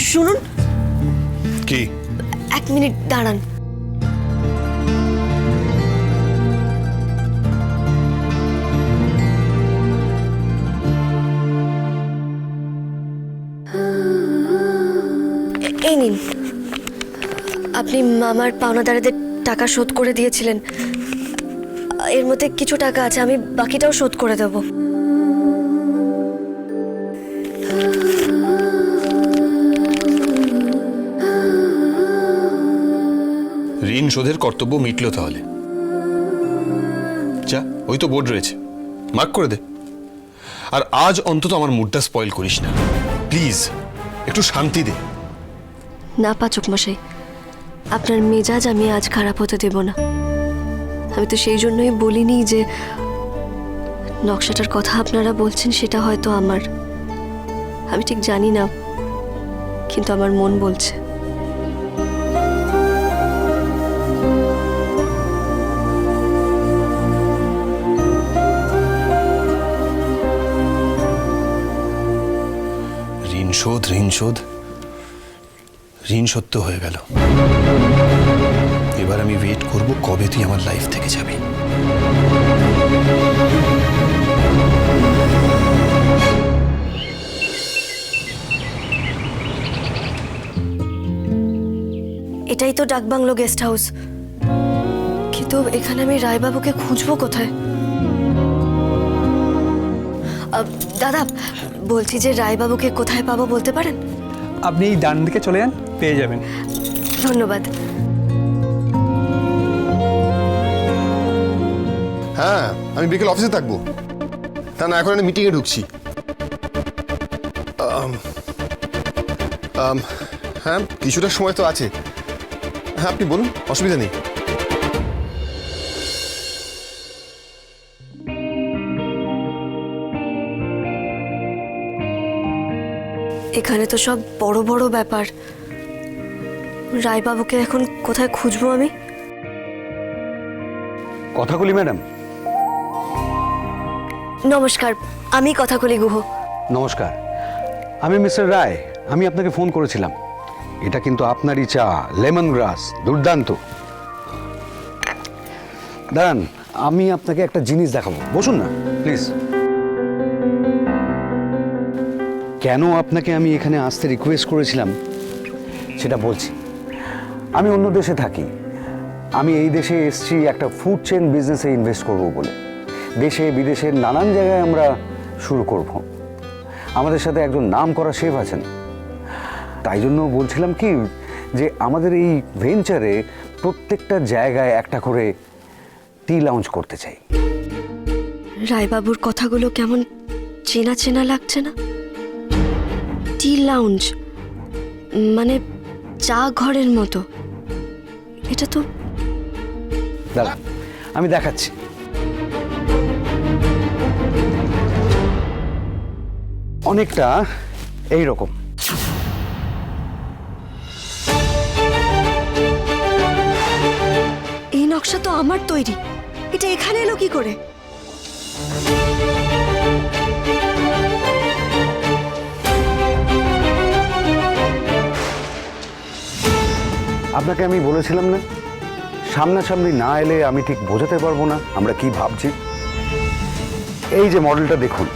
শুনুন। কি? 1 মিনিট দাঁড়ান। এই নিন, আপনি আমার পাওনাদারদের টাকা শোধ করে দিয়েছিলেন। এর মধ্যে কিছু টাকা আছে, আমি বাকিটাও শোধ করে দেব। ঋণ শোধের কর্তব্য মিটল তাহলে। যা, ওই তো বোর্ড রয়েছে, মার্ক করে দে। আর আজ অন্তত আমার মুডটা স্পয়েল করিস না প্লিজ, একটু শান্তি দে। না পাচক মশাই, আপনার মেজাজ আমি আজ খারাপ হতে দেব না। আমি তো সেই জন্যই বলিনি যে নকশাটার কথা আপনারা বলছেন সেটা হয়তো আমার, আমি ঠিক জানি না, কিন্তু আমার মন বলছে। ঋণ শোধ, ঋণ শোধ, ঋণ সত্য হয়ে গেল। এবার আমি ওয়েট করব কবে তুই আমার লাইফ থেকে যাবি। এটাই তো ডাকবাংলো গেস্ট হাউস, কিন্তু এখানে আমি রায়বাবুকে খুঁজবো কোথায়? দাদা বলছি যে রায়বাবুকে কোথায় পাবো বলতে পারেন? আপনি এই ডান দিকে চলে যান, পেয়ে যাবেন। ধন্যবাদ। হ্যাঁ, আমি বিকেল অফিসে থাকবো। তা না, এখন আমি মিটিংয়ে ঢুকছি। হ্যাঁ, কিছুটা সময় তো আছে। হ্যাঁ, আপনি বলুন, অসুবিধা নেই। এখানে তো সব বড় বড় ব্যাপার। রায়বাবুকে এখন কোথায় খুঁজবো আমি? কথাগুলি ম্যাডাম। নমস্কার, আমি কথাকলি গুহ। নমস্কার, আমি মিস্টার রায়। আমি আপনাকে ফোন করেছিলাম। এটা কিন্তু আপনারই চা, লেমন গ্রাস, দুর্দান্ত। দাঁড়ান, আমি আপনাকে একটা জিনিস দেখাবো, বসুন না প্লিজ। কেন আপনাকে আমি এখানে আসতে রিকোয়েস্ট করেছিলাম সেটা বলছি। আমি অন্য দেশে থাকি, আমি এই দেশে এসেছি একটা ফুড চেইন বিজনেসে ইনভেস্ট করব বলে। দেশে বিদেশের নানান জায়গায় আমরা শুরু করব। আমাদের সাথে একজন নাম করা শেফ আছেন, তাই জন্য বলছিলাম কি যে আমাদের এই ভেঞ্চারে প্রত্যেকটা জায়গায় একটা করে টি লাউঞ্জ করতে চাই। রায়বাবুর কথাগুলো কেমন চেনা চেনা লাগছে না? টি লাউঞ্জ মানে চা ঘরের মতো, এটা তো। দাঁড়া, আমি দেখাচ্ছি। অনেকটা এই রকম। এই নকশা তো আমার তৈরি, এটা এখানে এলো কি করে? আপনাকে আমি বলেছিলাম না, সামনাসামনি না এলে আমি ঠিক বোঝাতে পারবো না আমরা কি ভাবছি। এই যে মডেলটা দেখুন,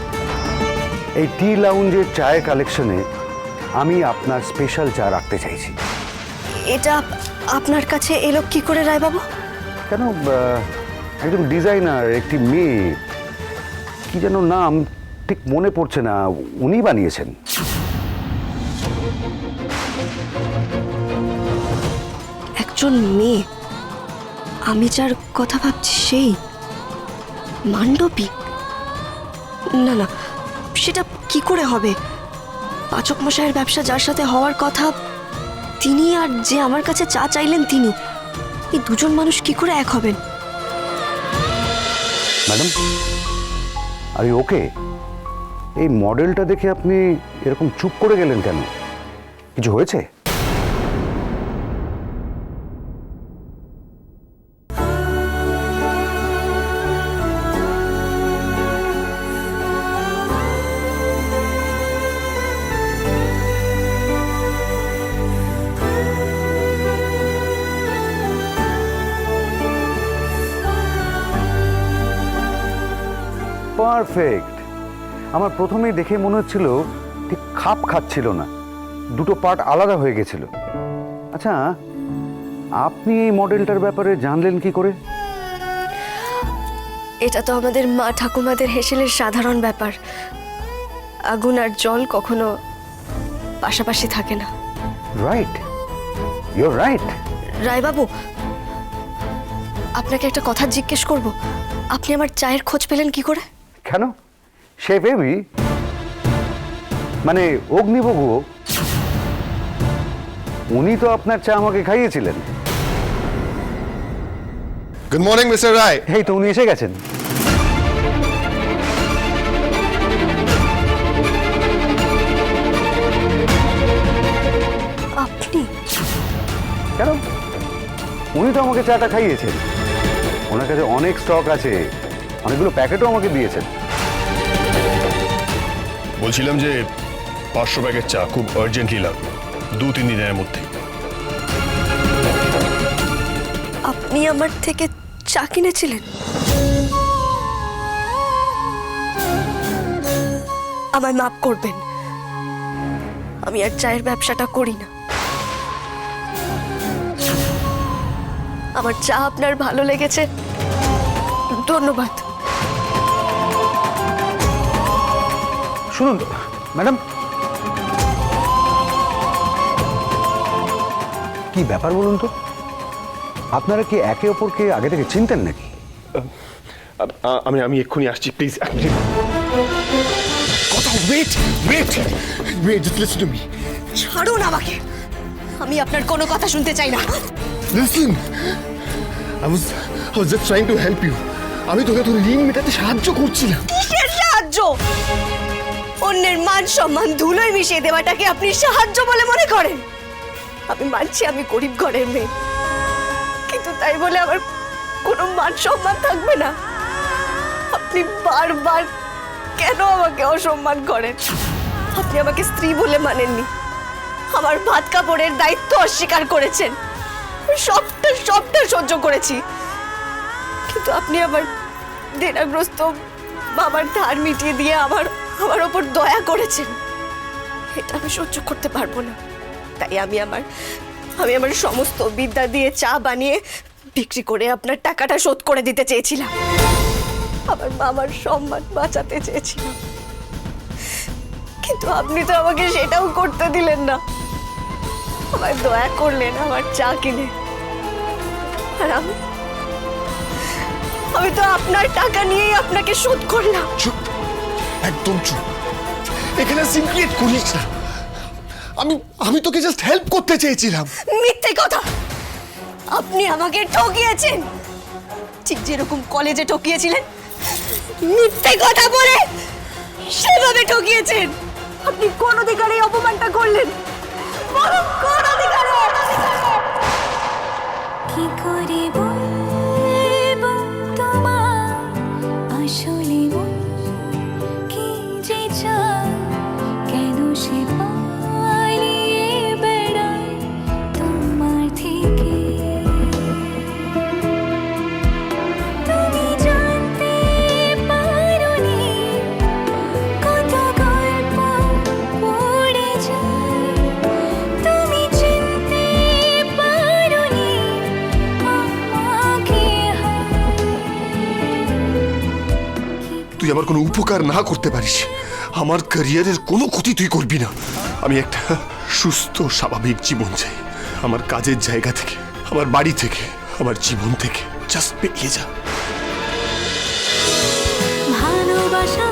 এই টি লাউঞ্জের চায়ের কালেকশনে আমি আপনার স্পেশাল চা রাখতে চাইছি। এটা আপনার কাছে এলো কি করে রায়বাবু? কেন, একজন ডিজাইনার, একটি মেয়ে, কি যেন নাম ঠিক মনে পড়ছে না, উনি বানিয়েছেন। একজন মেয়ে? আমি যার কথা ভাবছি সেই মান্ডবী? না না, সেটা কি করে হবে? পাচক মশাইয়ের ব্যবসা যার সাথে হওয়ার কথা তিনি, আর যে আমার কাছে চা চাইলেন তিনি, এই দুজন মানুষ কি করে এক হবেন? ম্যাডাম, আর ওকে, এই মডেলটা দেখে আপনি এরকম চুপ করে গেলেন কেন? কিছু হয়েছে? পারফেক্ট। আমার প্রথমেই দেখে মনে হচ্ছিল ঠিক খাপ খাচ্ছিল না, দুটো পার্ট আলাদা হয়ে গেছিল। আচ্ছা, আপনি এই মডেলটার ব্যাপারে জানলেন কি করে? এটা তো আমাদের মা ঠাকুমাদের হেসেলের সাধারণ ব্যাপার। আগুন আর জল কখনো পাশাপাশি থাকে না। Right, your right. রায়বাবু, আপনাকে একটা কথা জিজ্ঞেস করব। আপনি আমার চায়ের খোঁজ পেলেন কি করে? কেন, সে বেবি মানে অগ্নিবগু, উনি তো আপনার চা আমাকে খাইয়েছিলেন। গুড মর্নিং মিস্টার রায়। এই তো উনি এসে গেছেন। আপনি? কেন, উনি তো আমাকে চাটা খাইয়েছেন। ওনার কাছে অনেক স্টক আছে, অনেকগুলো প্যাকেটও আমাকে দিয়েছেন। বলছিলাম যে 500 প্যাকেট চা খুব আর্জেন্টলি লাগবে, 2-3 দিনের মধ্যে। আপনি আমার থেকে চা কিনেছিলেন? আমায় মাফ করবেন, আমি আর চায়ের ব্যবসাটা করি না। আমার চা আপনার ভালো লেগেছে, ধন্যবাদ। শুনুন ম্যাডাম, কি ব্যাপার বলুন তো? আপনারা কি একে অপরকে আগে থেকে চিনতেন নাকি? আমি এক্ষুনি আসছি, প্লিজ। কথা, wait wait wait, just listen to me. ছাড়ুন আমাকে, আমি আপনার কোনো কথা শুনতে চাই না। Listen, I was just trying to help you. আমি তোকে তোর ঋণ মেটাতে সাহায্য করছিলাম। কিসের সাহায্য? অন্যের মান সম্মান ধুলোয় মিশিয়ে দেওয়াটাকে আপনি সাহায্য বলে মনে করেন? আমি মানছি আমি গরিব ঘরের মেয়ে, কিন্তু তাই বলে আমার কোনো মান সম্মান থাকবে না? আপনি বারবার কেন আমাকে অসম্মান করেন? আপনি আমাকে স্ত্রী বলে মানেননি, আমার ভাত কাপড়ের দায়িত্ব অস্বীকার করেছেন। সবটা সহ্য করেছি, কিন্তু আপনি আমার দেনাগ্রস্ত বাবার ধার মিটিয়ে দিয়ে আমার ওপর দয়া করেছেন। এটা আমি সহ্য করতে পারবো না। তাই আমি আমার সমস্ত বিদ্যা দিয়ে চা বানিয়ে বিক্রি করে আপনার টাকাটা শোধ করে দিতে চেয়েছিলাম। আমার মামার সম্মান বাঁচাতে চেয়েছিলাম, কিন্তু আপনি তো আমাকে সেটাও করতে দিলেন না। আমায় দয়া করলেন আমার চা কিনে, আর আমি তো আপনার টাকা নিয়েই আপনাকে শোধ করলাম। চুপ, একদম চুপ। এখানে সিনক্রিয়েট করিস না। আমি তোকে জাস্ট হেল্প করতে চেয়েছিলাম। মিথ্যে কথা, আপনি আমাকে ঠকিয়েছেন, ঠিক যেরকম কলেজে ঠকিয়েছিলেন। মিথ্যে কথা বলে সেভাবে ঠকিয়েছেন। আপনি কোন অধিকারে এই অপমানটা করলেন? বলুন, কোন অধিকারে? কি করে বলবো তোমায় আসলে মন কি যে চায়, কেন সে পালিয়ে বেড়ায় তোমার থেকে। তুমি জানতে পারোনি কত গল্প পড়ে যায়, তুমি চিনতে পারোনি আমাকে। তুই আমার কোনো উপকার না করতে পারিস, আমার ক্যারিয়ারের কোনো ক্ষতি তুই করবি না। আমি একটা সুস্থ স্বাভাবিক জীবন চাই, আমার কাজের জায়গা থেকে, আমার বাড়ি থেকে, আমার জীবন থেকে। জাস্ট পেয়ে যা। ভালোবাসা